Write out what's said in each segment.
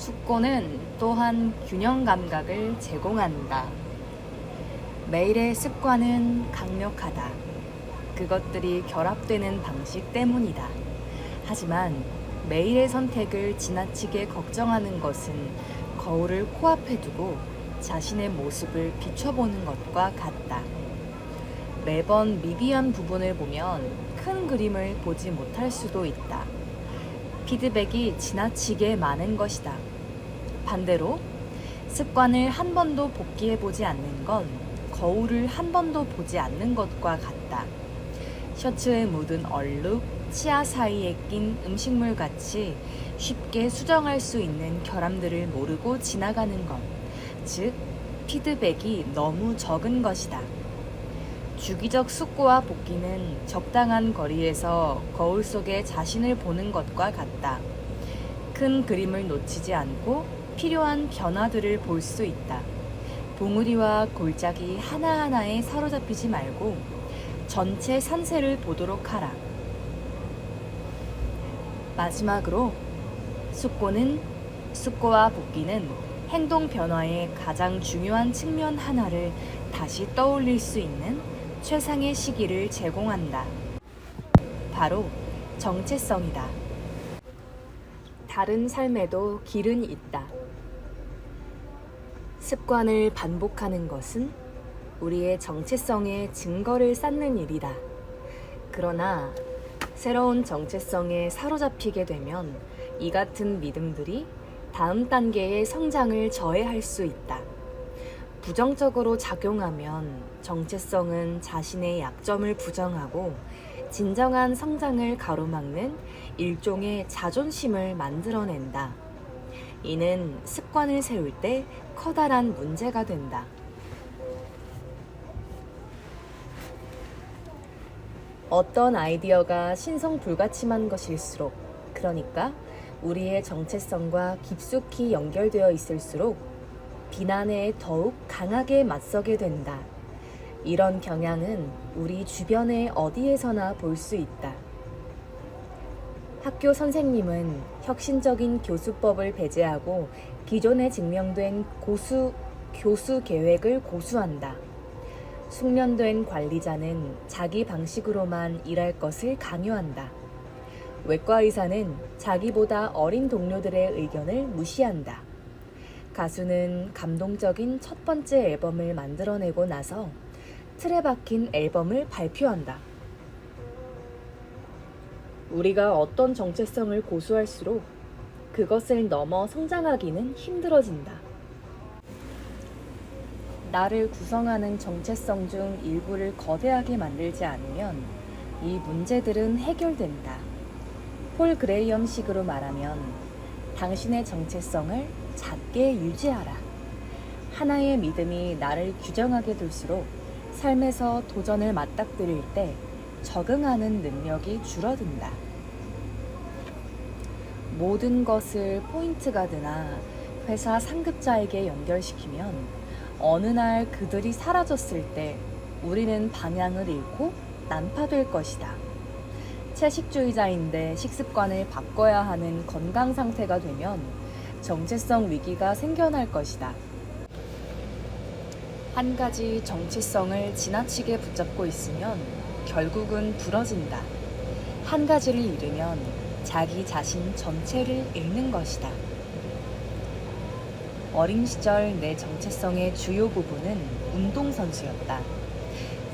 숙고는 또한 균형 감각을 제공한다. 매일의 습관은 강력하다. 그것들이 결합되는 방식 때문이다. 하지만 매일의 선택을 지나치게 걱정하는 것은 거울을 코앞에 두고 자신의 모습을 비춰보는 것과 같다. 매번 미비한 부분을 보면 큰 그림을 보지 못할 수도 있다. 피드백이 지나치게 많은 것이다. 반대로 습관을 한 번도 복기해보지 않는 건 거울을 한 번도 보지 않는 것과 같다. 셔츠에 묻은 얼룩, 치아 사이에 낀 음식물 같이 쉽게 수정할 수 있는 결함들을 모르고 지나가는 것, 즉 피드백이 너무 적은 것이다. 주기적 숙고와 복기는 적당한 거리에서 거울 속에 자신을 보는 것과 같다. 큰 그림을 놓치지 않고 필요한 변화들을 볼 수 있다. 봉우리와 골짜기 하나하나에 사로잡히지 말고 전체 산세를 보도록 하라. 마지막으로 숙고와 복기는 행동 변화의 가장 중요한 측면 하나를 다시 떠올릴 수 있는 최상의 시기를 제공한다. 바로 정체성이다. 다른 삶에도 길은 있다. 습관을 반복하는 것은 우리의 정체성의 증거를 쌓는 일이다. 그러나 새로운 정체성에 사로잡히게 되면 이 같은 믿음들이 다음 단계의 성장을 저해할 수 있다. 부정적으로 작용하면 정체성은 자신의 약점을 부정하고 진정한 성장을 가로막는 일종의 자존심을 만들어낸다. 이는 습관을 세울 때 커다란 문제가 된다. 어떤 아이디어가 신성불가침한 것일수록, 그러니까 우리의 정체성과 깊숙이 연결되어 있을수록 비난에 더욱 강하게 맞서게 된다. 이런 경향은 우리 주변의 어디에서나 볼 수 있다. 학교 선생님은 혁신적인 교수법을 배제하고 기존에 증명된 교수 계획을 고수한다. 숙련된 관리자는 자기 방식으로만 일할 것을 강요한다. 외과 의사는 자기보다 어린 동료들의 의견을 무시한다. 가수는 감동적인 첫 번째 앨범을 만들어내고 나서 틀에 박힌 앨범을 발표한다. 우리가 어떤 정체성을 고수할수록 그것을 넘어 성장하기는 힘들어진다. 나를 구성하는 정체성 중 일부를 거대하게 만들지 않으면 이 문제들은 해결된다. 폴 그레이엄식으로 말하면 당신의 정체성을 작게 유지하라. 하나의 믿음이 나를 규정하게 될수록 삶에서 도전을 맞닥뜨릴 때 적응하는 능력이 줄어든다. 모든 것을 포인트 가드나 회사 상급자에게 연결시키면 어느 날 그들이 사라졌을 때 우리는 방향을 잃고 난파될 것이다. 채식주의자인데 식습관을 바꿔야 하는 건강 상태가 되면 정체성 위기가 생겨날 것이다. 한 가지 정체성을 지나치게 붙잡고 있으면 결국은 부러진다. 한 가지를 잃으면 자기 자신 전체를 잃는 것이다. 어린 시절 내 정체성의 주요 부분은 운동선수였다.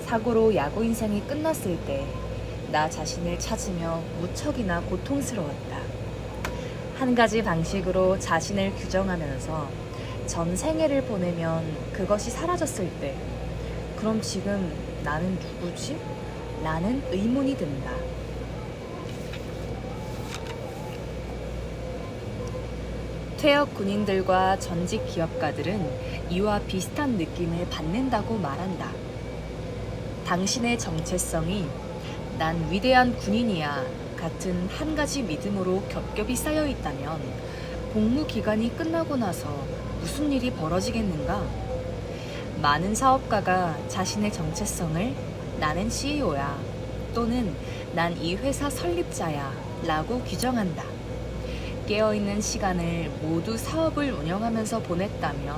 사고로 야구 인생이 끝났을 때 나 자신을 찾으며 무척이나 고통스러웠다. 한 가지 방식으로 자신을 규정하면서 전 생애를 보내면 그것이 사라졌을 때 그럼 지금 나는 누구지? 라는 의문이 든다. 퇴역 군인들과 전직 기업가들은 이와 비슷한 느낌을 받는다고 말한다. 당신의 정체성이 난 위대한 군인이야 같은 한 가지 믿음으로 겹겹이 쌓여 있다면 복무 기간이 끝나고 나서 무슨 일이 벌어지겠는가? 많은 사업가가 자신의 정체성을 나는 CEO야 또는 난 이 회사 설립자야 라고 규정한다. 깨어있는 시간을 모두 사업을 운영하면서 보냈다면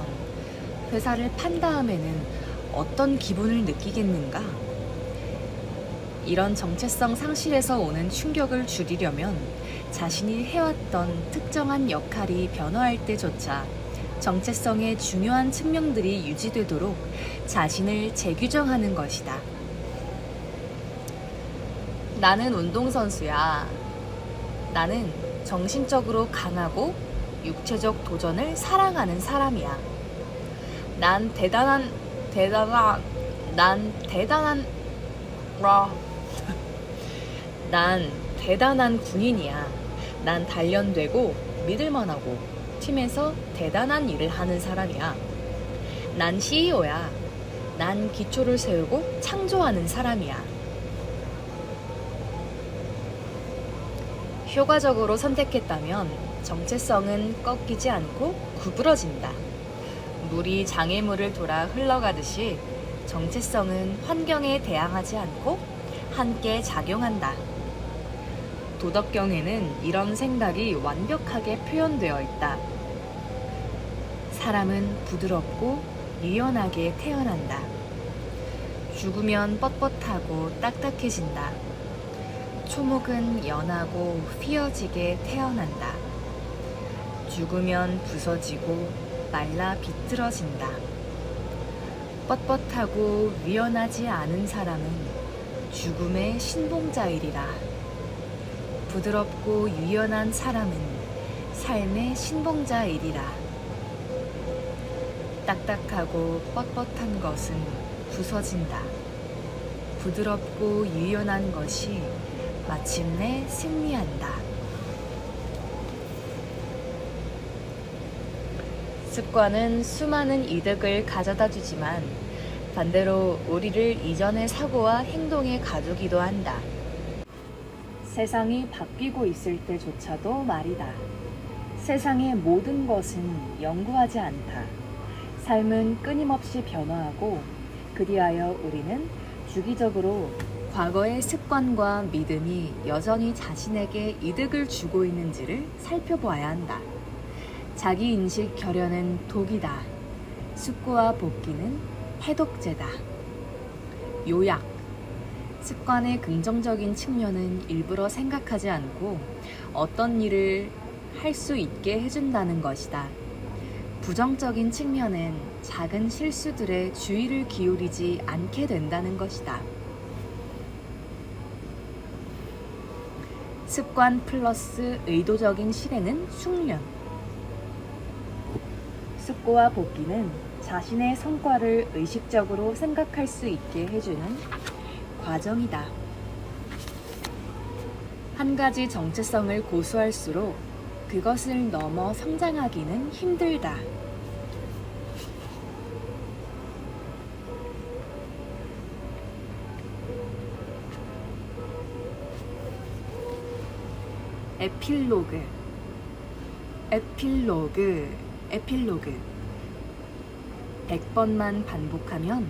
회사를 판 다음에는 어떤 기분을 느끼겠는가? 이런 정체성 상실에서 오는 충격을 줄이려면 자신이 해왔던 특정한 역할이 변화할 때조차 정체성의 중요한 측면들이 유지되도록 자신을 재규정하는 것이다. 나는 운동선수야. 나는 정신적으로 강하고 육체적 도전을 사랑하는 사람이야. 난 대단한 군인이야. 난 단련되고 믿을만하고 팀에서 대단한 일을 하는 사람이야. 난 CEO야. 난 기초를 세우고 창조하는 사람이야. 효과적으로 선택했다면 정체성은 꺾이지 않고 구부러진다. 물이 장애물을 돌아 흘러가듯이 정체성은 환경에 대항하지 않고 함께 작용한다. 도덕경에는 이런 생각이 완벽하게 표현되어 있다. 사람은 부드럽고 유연하게 태어난다. 죽으면 뻣뻣하고 딱딱해진다. 초목은 연하고 휘어지게 태어난다. 죽으면 부서지고 말라 비틀어진다. 뻣뻣하고 유연하지 않은 사람은 죽음의 신봉자이리라. 부드럽고 유연한 사람은 삶의 신봉자이리라. 딱딱하고 뻣뻣한 것은 부서진다. 부드럽고 유연한 것이 마침내 승리한다. 습관은 수많은 이득을 가져다 주지만 반대로 우리를 이전의 사고와 행동에 가두기도 한다. 세상이 바뀌고 있을 때조차도 말이다. 세상의 모든 것은 영구하지 않다. 삶은 끊임없이 변화하고 그리하여 우리는 주기적으로 과거의 습관과 믿음이 여전히 자신에게 이득을 주고 있는지를 살펴보아야 한다. 자기인식 결여는 독이다. 숙고와 복귀는 해독제다. 요약. 습관의 긍정적인 측면은 일부러 생각하지 않고 어떤 일을 할 수 있게 해준다는 것이다. 부정적인 측면은 작은 실수들에 주의를 기울이지 않게 된다는 것이다. 습관 플러스 의도적인 실행은 숙련. 숙고와 복귀는 자신의 성과를 의식적으로 생각할 수 있게 해주는 과정이다. 한 가지 정체성을 고수할수록 그것을 넘어 성장하기는 힘들다. 에필로그. 100번만 반복하면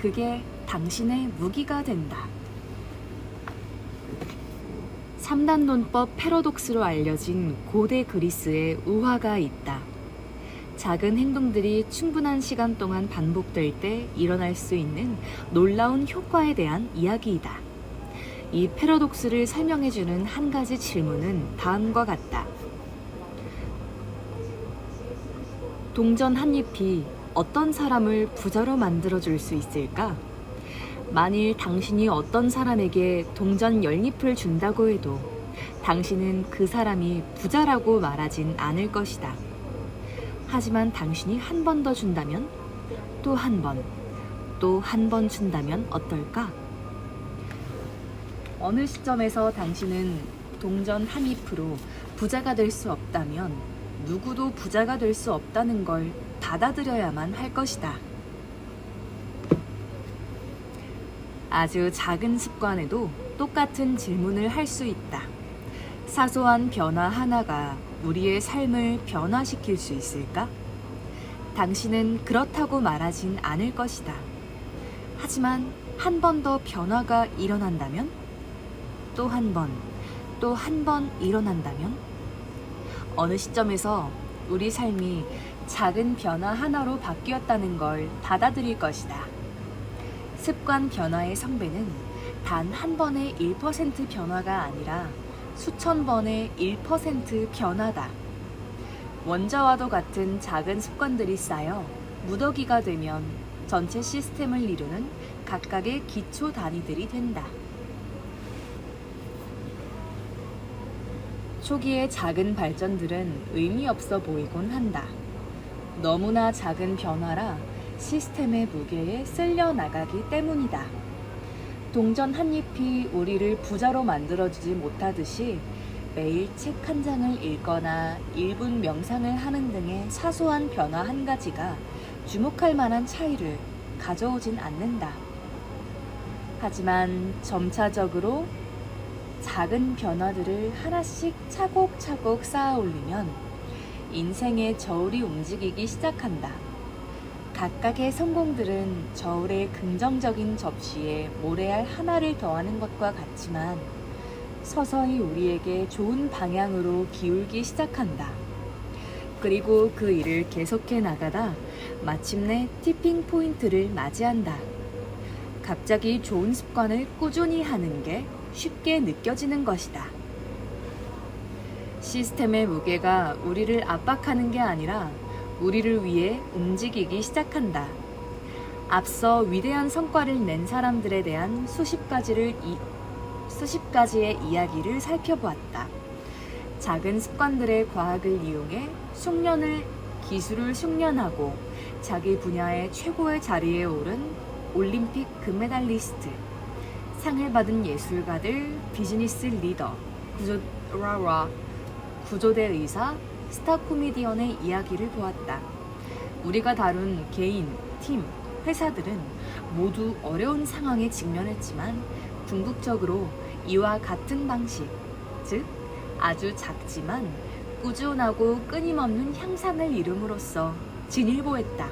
그게 당신의 무기가 된다. 3단 논법 패러독스로 알려진 고대 그리스의 우화가 있다. 작은 행동들이 충분한 시간 동안 반복될 때 일어날 수 있는 놀라운 효과에 대한 이야기이다. 이 패러독스를 설명해주는 한 가지 질문은 다음과 같다. 동전 한 잎이 어떤 사람을 부자로 만들어줄 수 있을까? 만일 당신이 어떤 사람에게 동전 10잎을 준다고 해도 당신은 그 사람이 부자라고 말하진 않을 것이다. 하지만 당신이 한 번 더 준다면, 또 한 번, 또 한 번 준다면 어떨까? 어느 시점에서 당신은 동전 한 잎으로 부자가 될 수 없다면 누구도 부자가 될 수 없다는 걸 받아들여야만 할 것이다. 아주 작은 습관에도 똑같은 질문을 할 수 있다. 사소한 변화 하나가 우리의 삶을 변화시킬 수 있을까? 당신은 그렇다고 말하진 않을 것이다. 하지만 한 번 더 변화가 일어난다면? 또 한 번, 또 한 번 일어난다면? 어느 시점에서 우리 삶이 작은 변화 하나로 바뀌었다는 걸 받아들일 것이다. 습관 변화의 성배는 단 한 번의 1% 변화가 아니라 수천 번의 1% 변화다. 원자와도 같은 작은 습관들이 쌓여 무더기가 되면 전체 시스템을 이루는 각각의 기초 단위들이 된다. 초기의 작은 발전들은 의미 없어 보이곤 한다. 너무나 작은 변화라 시스템의 무게에 쓸려 나가기 때문이다. 동전 한 잎이 우리를 부자로 만들어주지 못하듯이 매일 책 한 장을 읽거나 1분 명상을 하는 등의 사소한 변화 한 가지가 주목할 만한 차이를 가져오진 않는다. 하지만 점차적으로 작은 변화들을 하나씩 차곡차곡 쌓아 올리면 인생의 저울이 움직이기 시작한다. 각각의 성공들은 저울의 긍정적인 접시에 모래알 하나를 더하는 것과 같지만 서서히 우리에게 좋은 방향으로 기울기 시작한다. 그리고 그 일을 계속해 나가다 마침내 티핑 포인트를 맞이한다. 갑자기 좋은 습관을 꾸준히 하는 게 쉽게 느껴지는 것이다. 시스템의 무게가 우리를 압박하는 게 아니라 우리를 위해 움직이기 시작한다. 앞서 위대한 성과를 낸 사람들에 대한 수십 가지의 이야기를 살펴보았다. 작은 습관들의 과학을 이용해 기술을 숙련하고 자기 분야의 최고의 자리에 오른 올림픽 금메달리스트, 상을 받은 예술가들, 비즈니스 리더, 구조대 의사, 스타 코미디언의 이야기를 보았다. 우리가 다룬 개인, 팀, 회사들은 모두 어려운 상황에 직면했지만 궁극적으로 이와 같은 방식, 즉 아주 작지만 꾸준하고 끊임없는 향상을 이룸으로써 진일보했다.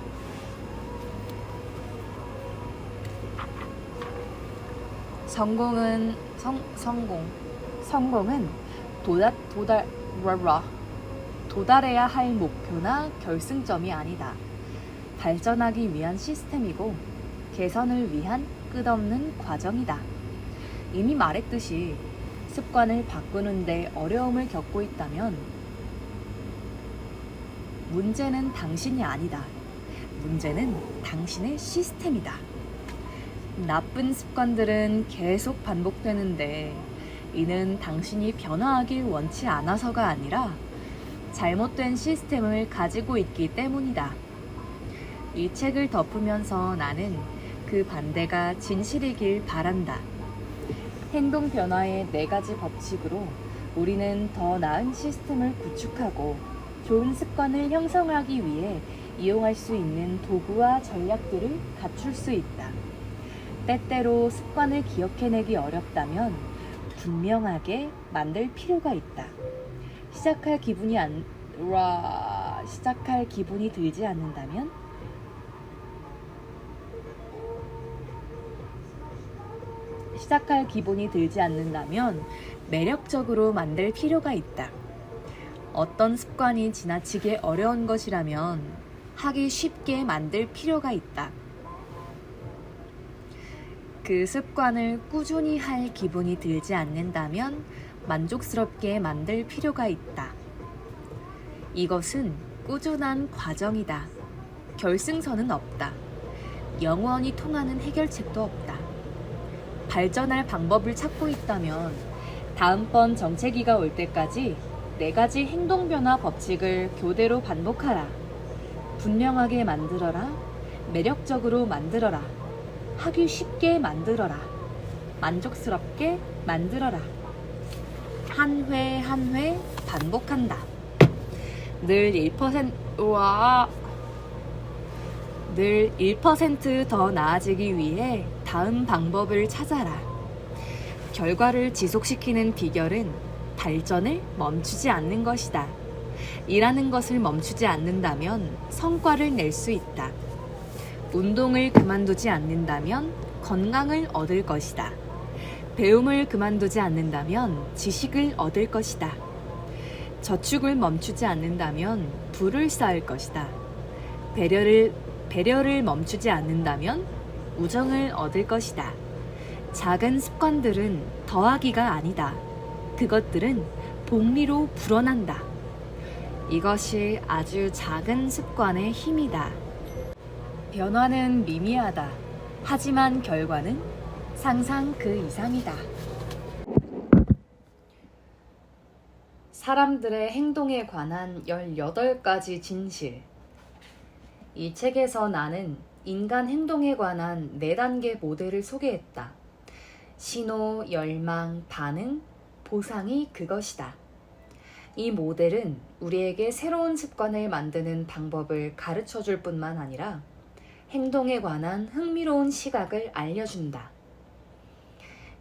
성공은 도달해야 할 목표나 결승점이 아니다. 발전하기 위한 시스템이고 개선을 위한 끝없는 과정이다. 이미 말했듯이 습관을 바꾸는데 어려움을 겪고 있다면 문제는 당신이 아니다. 문제는 당신의 시스템이다. 나쁜 습관들은 계속 반복되는데 이는 당신이 변화하길 원치 않아서가 아니라 잘못된 시스템을 가지고 있기 때문이다. 이 책을 덮으면서 나는 그 반대가 진실이길 바란다. 행동 변화의 4가지 법칙으로 우리는 더 나은 시스템을 구축하고 좋은 습관을 형성하기 위해 이용할 수 있는 도구와 전략들을 갖출 수 있다. 때때로 습관을 기억해내기 어렵다면 분명하게 만들 필요가 있다. 시작할 기분이 들지 않는다면 매력적으로 만들 필요가 있다. 어떤 습관이 지나치게 어려운 것이라면 하기 쉽게 만들 필요가 있다. 그 습관을 꾸준히 할 기분이 들지 않는다면 만족스럽게 만들 필요가 있다. 이것은 꾸준한 과정이다. 결승선은 없다. 영원히 통하는 해결책도 없다. 발전할 방법을 찾고 있다면 다음번 정체기가 올 때까지 4가지 행동 변화 법칙을 교대로 반복하라. 분명하게 만들어라. 매력적으로 만들어라. 하기 쉽게 만들어라. 만족스럽게 만들어라. 한 회 한 회 반복한다. 늘 1% 더 나아지기 위해 다음 방법을 찾아라. 결과를 지속시키는 비결은 발전을 멈추지 않는 것이다. 일하는 것을 멈추지 않는다면 성과를 낼 수 있다. 운동을 그만두지 않는다면 건강을 얻을 것이다. 배움을 그만두지 않는다면 지식을 얻을 것이다. 저축을 멈추지 않는다면 부를 쌓을 것이다. 배려를 멈추지 않는다면 우정을 얻을 것이다. 작은 습관들은 더하기가 아니다. 그것들은 복리로 불어난다. 이것이 아주 작은 습관의 힘이다. 변화는 미미하다. 하지만 결과는 상상 그 이상이다. 사람들의 행동에 관한 18가지 진실. 이 책에서 나는 인간 행동에 관한 4단계 모델을 소개했다. 신호, 열망, 반응, 보상이 그것이다. 이 모델은 우리에게 새로운 습관을 만드는 방법을 가르쳐 줄 뿐만 아니라 행동에 관한 흥미로운 시각을 알려준다.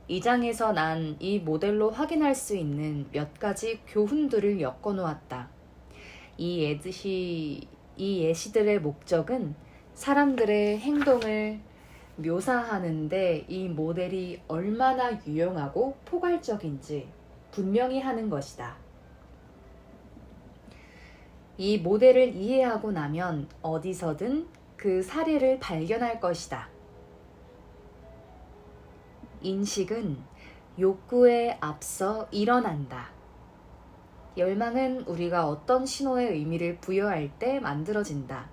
이 장에서 난 이 모델로 확인할 수 있는 몇 가지 교훈들을 엮어 놓았다. 이 예시들의 목적은 사람들의 행동을 묘사하는데 이 모델이 얼마나 유용하고 포괄적인지 분명히 하는 것이다. 이 모델을 이해하고 나면 어디서든 그 사례를 발견할 것이다. 인식은 욕구에 앞서 일어난다. 열망은 우리가 어떤 신호의 의미를 부여할 때 만들어진다.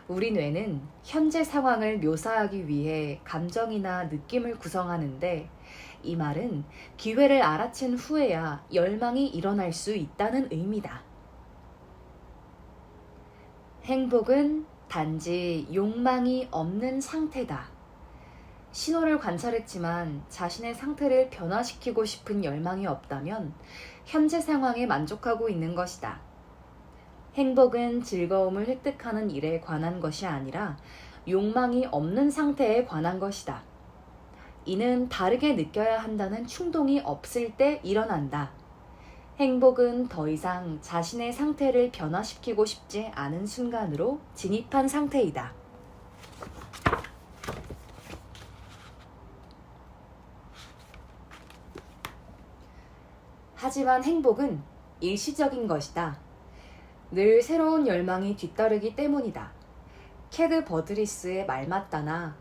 우리 뇌는 현재 상황을 묘사하기 위해 감정이나 느낌을 구성하는데 이 말은 기회를 알아챈 후에야 열망이 일어날 수 있다는 의미다. 행복은 단지 욕망이 없는 상태다. 신호를 관찰했지만 자신의 상태를 변화시키고 싶은 열망이 없다면 현재 상황에 만족하고 있는 것이다. 행복은 즐거움을 획득하는 일에 관한 것이 아니라 욕망이 없는 상태에 관한 것이다. 이는 다르게 느껴야 한다는 충동이 없을 때 일어난다. 행복은 더 이상 자신의 상태를 변화시키고 싶지 않은 순간으로 진입한 상태이다. 하지만 행복은 일시적인 것이다. 늘 새로운 열망이 뒤따르기 때문이다. 캐드 버드리스의 말 맞다나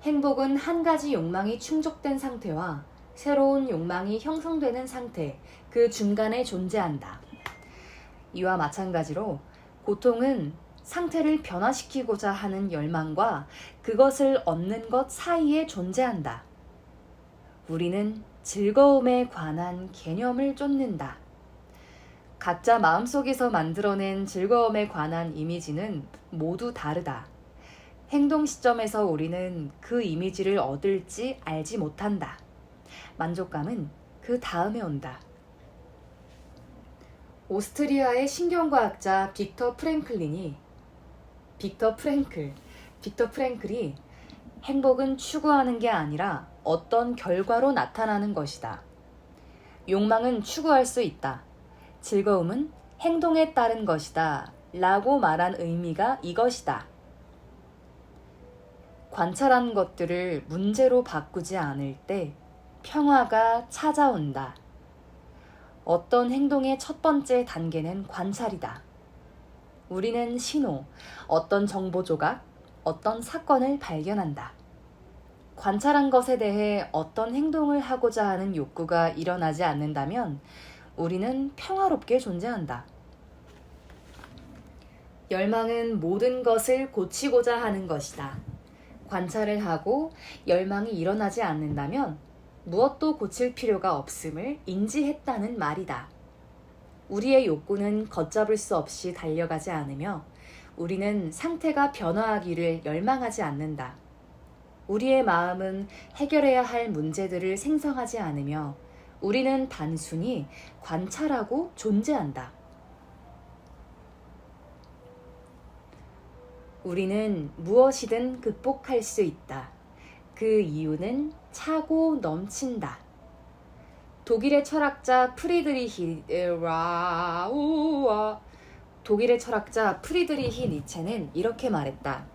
행복은 한 가지 욕망이 충족된 상태와 새로운 욕망이 형성되는 상태, 그 중간에 존재한다. 이와 마찬가지로 고통은 상태를 변화시키고자 하는 열망과 그것을 얻는 것 사이에 존재한다. 우리는 즐거움에 관한 개념을 쫓는다. 각자 마음속에서 만들어낸 즐거움에 관한 이미지는 모두 다르다. 행동 시점에서 우리는 그 이미지를 얻을지 알지 못한다. 만족감은 그 다음에 온다. 오스트리아의 신경과학자 빅터 프랭클이 행복은 추구하는 게 아니라 어떤 결과로 나타나는 것이다. 욕망은 추구할 수 있다. 즐거움은 행동에 따른 것이다. 라고 말한 의미가 이것이다. 관찰한 것들을 문제로 바꾸지 않을 때 평화가 찾아온다. 어떤 행동의 첫 번째 단계는 관찰이다. 우리는 신호, 어떤 정보 조각, 어떤 사건을 발견한다. 관찰한 것에 대해 어떤 행동을 하고자 하는 욕구가 일어나지 않는다면 우리는 평화롭게 존재한다. 열망은 모든 것을 고치고자 하는 것이다. 관찰을 하고 열망이 일어나지 않는다면 무엇도 고칠 필요가 없음을 인지했다는 말이다. 우리의 욕구는 걷잡을 수 없이 달려가지 않으며 우리는 상태가 변화하기를 열망하지 않는다. 우리의 마음은 해결해야 할 문제들을 생성하지 않으며 우리는 단순히 관찰하고 존재한다. 우리는 무엇이든 극복할 수 있다. 그 이유는 차고 넘친다. 독일의 철학자 프리드리히 니체는 이렇게 말했다.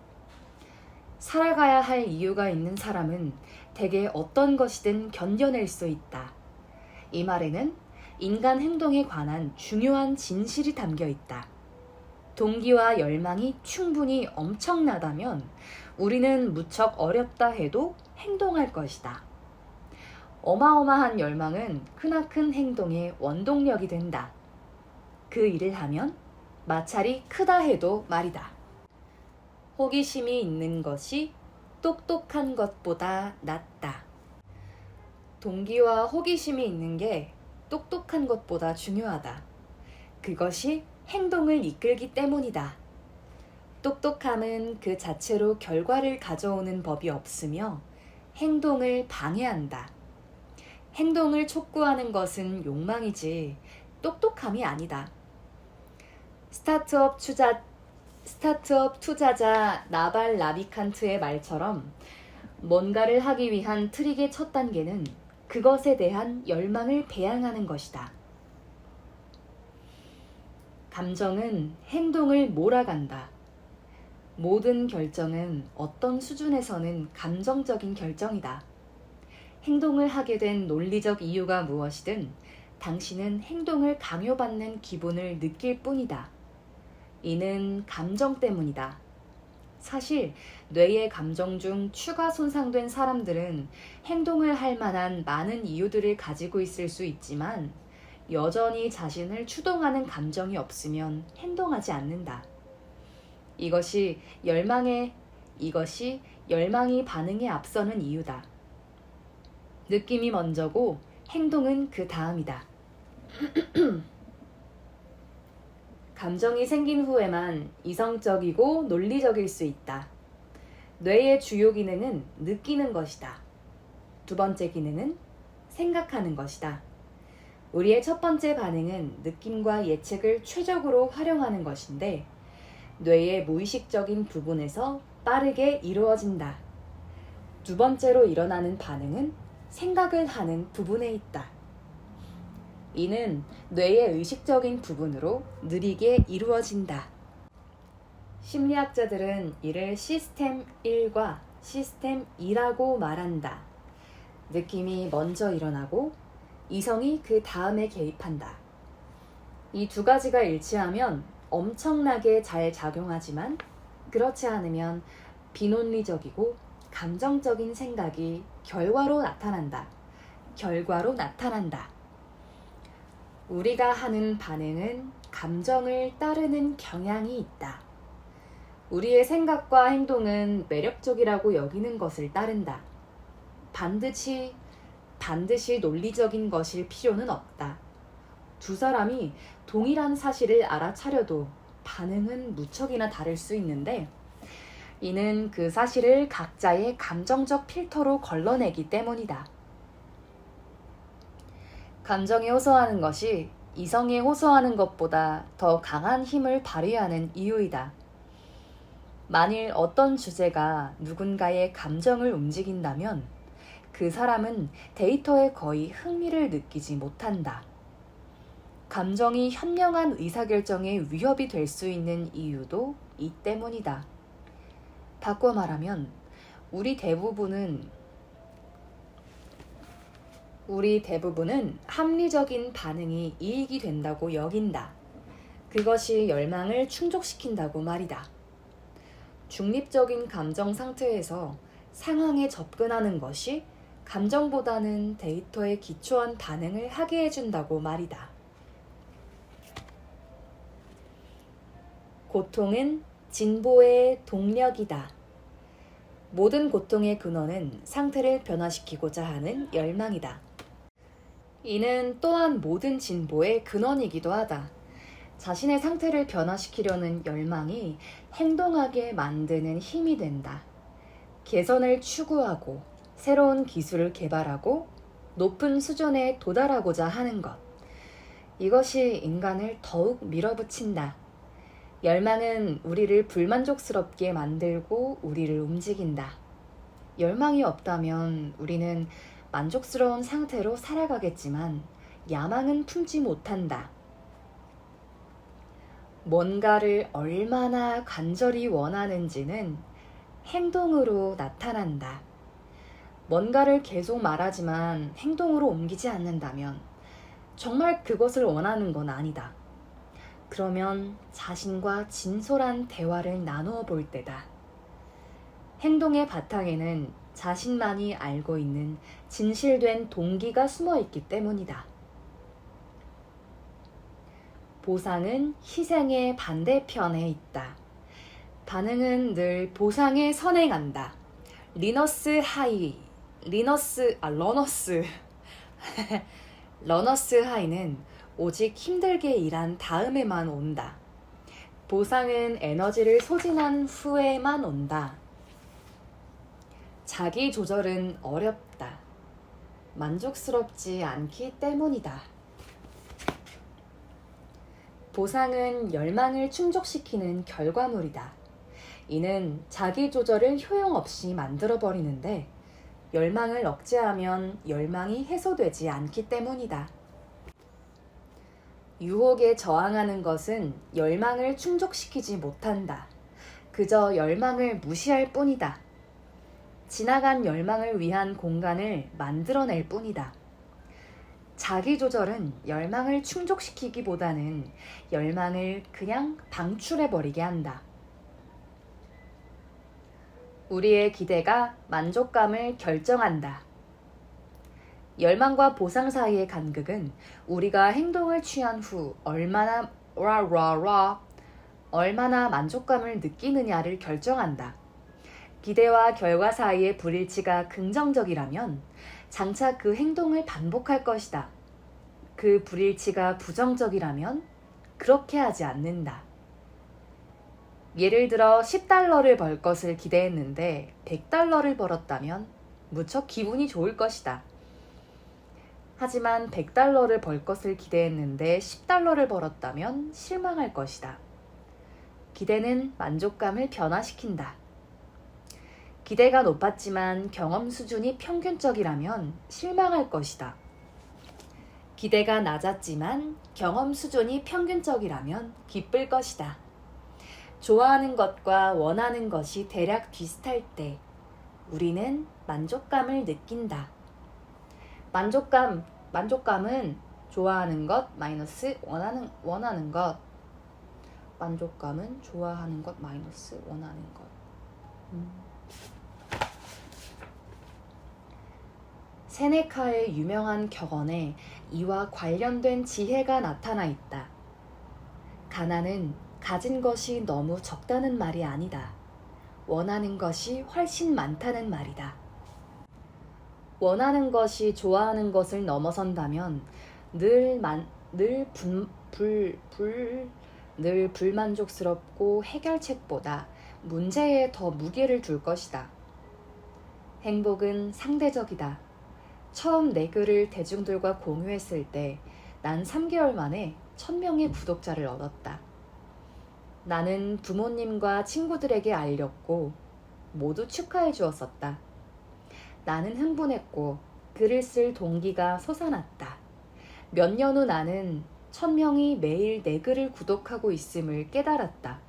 살아가야 할 이유가 있는 사람은 대개 어떤 것이든 견뎌낼 수 있다. 이 말에는 인간 행동에 관한 중요한 진실이 담겨 있다. 동기와 열망이 충분히 엄청나다면 우리는 무척 어렵다 해도 행동할 것이다. 어마어마한 열망은 크나큰 행동의 원동력이 된다. 그 일을 하면 마찰이 크다 해도 말이다. 호기심이 있는 것이 똑똑한 것보다 낫다. 동기와 호기심이 있는 게 똑똑한 것보다 중요하다. 그것이 행동을 이끌기 때문이다. 똑똑함은 그 자체로 결과를 가져오는 법이 없으며 행동을 방해한다. 행동을 촉구하는 것은 욕망이지 똑똑함이 아니다. 스타트업 투자자 나발 라비칸트의 말처럼 뭔가를 하기 위한 트릭의 첫 단계는 그것에 대한 열망을 배양하는 것이다. 감정은 행동을 몰아간다. 모든 결정은 어떤 수준에서는 감정적인 결정이다. 행동을 하게 된 논리적 이유가 무엇이든 당신은 행동을 강요받는 기분을 느낄 뿐이다. 이는 감정 때문이다. 사실 뇌의 감정 중 추가 손상된 사람들은 행동을 할 만한 많은 이유들을 가지고 있을 수 있지만 여전히 자신을 추동하는 감정이 없으면 행동하지 않는다. 이것이 열망이 반응에 앞서는 이유다. 느낌이 먼저고 행동은 그 다음이다. 감정이 생긴 후에만 이성적이고 논리적일 수 있다. 뇌의 주요 기능은 느끼는 것이다. 두 번째 기능은 생각하는 것이다. 우리의 첫 번째 반응은 느낌과 예측을 최적으로 활용하는 것인데 뇌의 무의식적인 부분에서 빠르게 이루어진다. 두 번째로 일어나는 반응은 생각을 하는 부분에 있다. 이는 뇌의 의식적인 부분으로 느리게 이루어진다. 심리학자들은 이를 시스템 1과 시스템 2라고 말한다. 느낌이 먼저 일어나고 이성이 그 다음에 개입한다. 이 두 가지가 일치하면 엄청나게 잘 작용하지만 그렇지 않으면 비논리적이고 감정적인 생각이 결과로 나타난다. 우리가 하는 반응은 감정을 따르는 경향이 있다. 우리의 생각과 행동은 매력적이라고 여기는 것을 따른다. 반드시 논리적인 것일 필요는 없다. 두 사람이 동일한 사실을 알아차려도 반응은 무척이나 다를 수 있는데 이는 그 사실을 각자의 감정적 필터로 걸러내기 때문이다. 감정에 호소하는 것이 이성에 호소하는 것보다 더 강한 힘을 발휘하는 이유이다. 만일 어떤 주제가 누군가의 감정을 움직인다면 그 사람은 데이터에 거의 흥미를 느끼지 못한다. 감정이 현명한 의사결정에 위협이 될 수 있는 이유도 이 때문이다. 바꿔 말하면 우리 대부분은 합리적인 반응이 이익이 된다고 여긴다. 그것이 열망을 충족시킨다고 말이다. 중립적인 감정 상태에서 상황에 접근하는 것이 감정보다는 데이터에 기초한 반응을 하게 해준다고 말이다. 고통은 진보의 동력이다. 모든 고통의 근원은 상태를 변화시키고자 하는 열망이다. 이는 또한 모든 진보의 근원이기도 하다. 자신의 상태를 변화시키려는 열망이 행동하게 만드는 힘이 된다. 개선을 추구하고 새로운 기술을 개발하고 높은 수준에 도달하고자 하는 것. 이것이 인간을 더욱 밀어붙인다. 열망은 우리를 불만족스럽게 만들고 우리를 움직인다. 열망이 없다면 우리는 만족스러운 상태로 살아가겠지만 야망은 품지 못한다. 뭔가를 얼마나 간절히 원하는지는 행동으로 나타난다. 뭔가를 계속 말하지만 행동으로 옮기지 않는다면 정말 그것을 원하는 건 아니다. 그러면 자신과 진솔한 대화를 나누어 볼 때다. 행동의 바탕에는 자신만이 알고 있는 진실된 동기가 숨어 있기 때문이다. 보상은 희생의 반대편에 있다. 반응은 늘 보상에 선행한다. 러너스 하이는 오직 힘들게 일한 다음에만 온다. 보상은 에너지를 소진한 후에만 온다. 자기 조절은 어렵다. 만족스럽지 않기 때문이다. 보상은 열망을 충족시키는 결과물이다. 이는 자기 조절을 효용없이 만들어버리는데 열망을 억제하면 열망이 해소되지 않기 때문이다. 유혹에 저항하는 것은 열망을 충족시키지 못한다. 그저 열망을 무시할 뿐이다. 지나간 열망을 위한 공간을 만들어낼 뿐이다. 자기 조절은 열망을 충족시키기보다는 열망을 그냥 방출해버리게 한다. 우리의 기대가 만족감을 결정한다. 열망과 보상 사이의 간극은 우리가 행동을 취한 후 얼마나 만족감을 느끼느냐를 결정한다. 기대와 결과 사이의 불일치가 긍정적이라면 장차 그 행동을 반복할 것이다. 그 불일치가 부정적이라면 그렇게 하지 않는다. 예를 들어 $10를 벌 것을 기대했는데 $100를 벌었다면 무척 기분이 좋을 것이다. 하지만 $100를 벌 것을 기대했는데 $10를 벌었다면 실망할 것이다. 기대는 만족감을 변화시킨다. 기대가 높았지만 경험 수준이 평균적이라면 실망할 것이다. 기대가 낮았지만 경험 수준이 평균적이라면 기쁠 것이다. 좋아하는 것과 원하는 것이 대략 비슷할 때 우리는 만족감을 느낀다. 만족감은 좋아하는 것 마이너스 원하는 것. 만족감은 좋아하는 것 마이너스 원하는 것. 세네카의 유명한 격언에 이와 관련된 지혜가 나타나 있다. 가난은 가진 것이 너무 적다는 말이 아니다. 원하는 것이 훨씬 많다는 말이다. 원하는 것이 좋아하는 것을 넘어선다면 늘 불만족스럽고 해결책보다 문제에 더 무게를 둘 것이다. 행복은 상대적이다. 처음 내 글을 대중들과 공유했을 때 난 3개월 만에 1000명의 구독자를 얻었다. 나는 부모님과 친구들에게 알렸고 모두 축하해 주었었다. 나는 흥분했고 글을 쓸 동기가 솟아났다. 몇 년 후 나는 1000명이 매일 내 글을 구독하고 있음을 깨달았다.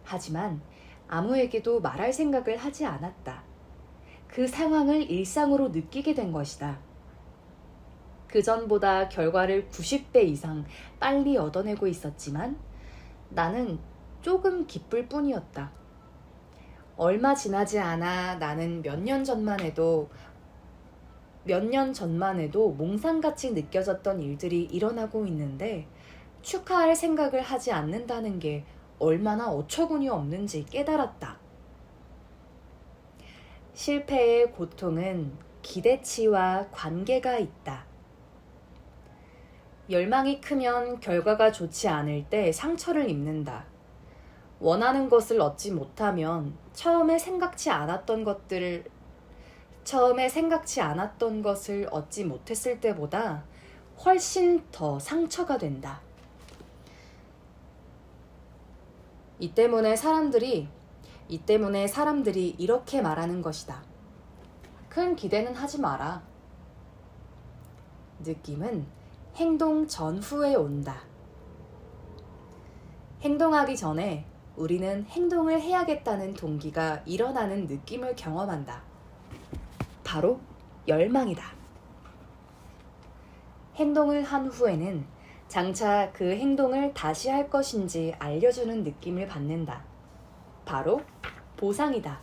하지만 아무에게도 말할 생각을 하지 않았다. 그 상황을 일상으로 느끼게 된 것이다. 그 전보다 결과를 90배 이상 빨리 얻어내고 있었지만 나는 조금 기쁠 뿐이었다. 얼마 지나지 않아 나는 몇 년 전만 해도 몽상같이 느껴졌던 일들이 일어나고 있는데 축하할 생각을 하지 않는다는 게 얼마나 어처구니 없는지 깨달았다. 실패의 고통은 기대치와 관계가 있다. 열망이 크면 결과가 좋지 않을 때 상처를 입는다. 원하는 것을 얻지 못하면 처음에 생각지 않았던 것을 얻지 못했을 때보다 훨씬 더 상처가 된다. 이 때문에 사람들이 이렇게 말하는 것이다. 큰 기대는 하지 마라. 느낌은 행동 전후에 온다. 행동하기 전에 우리는 행동을 해야겠다는 동기가 일어나는 느낌을 경험한다. 바로 열망이다. 행동을 한 후에는 장차 그 행동을 다시 할 것인지 알려주는 느낌을 받는다. 바로 보상이다.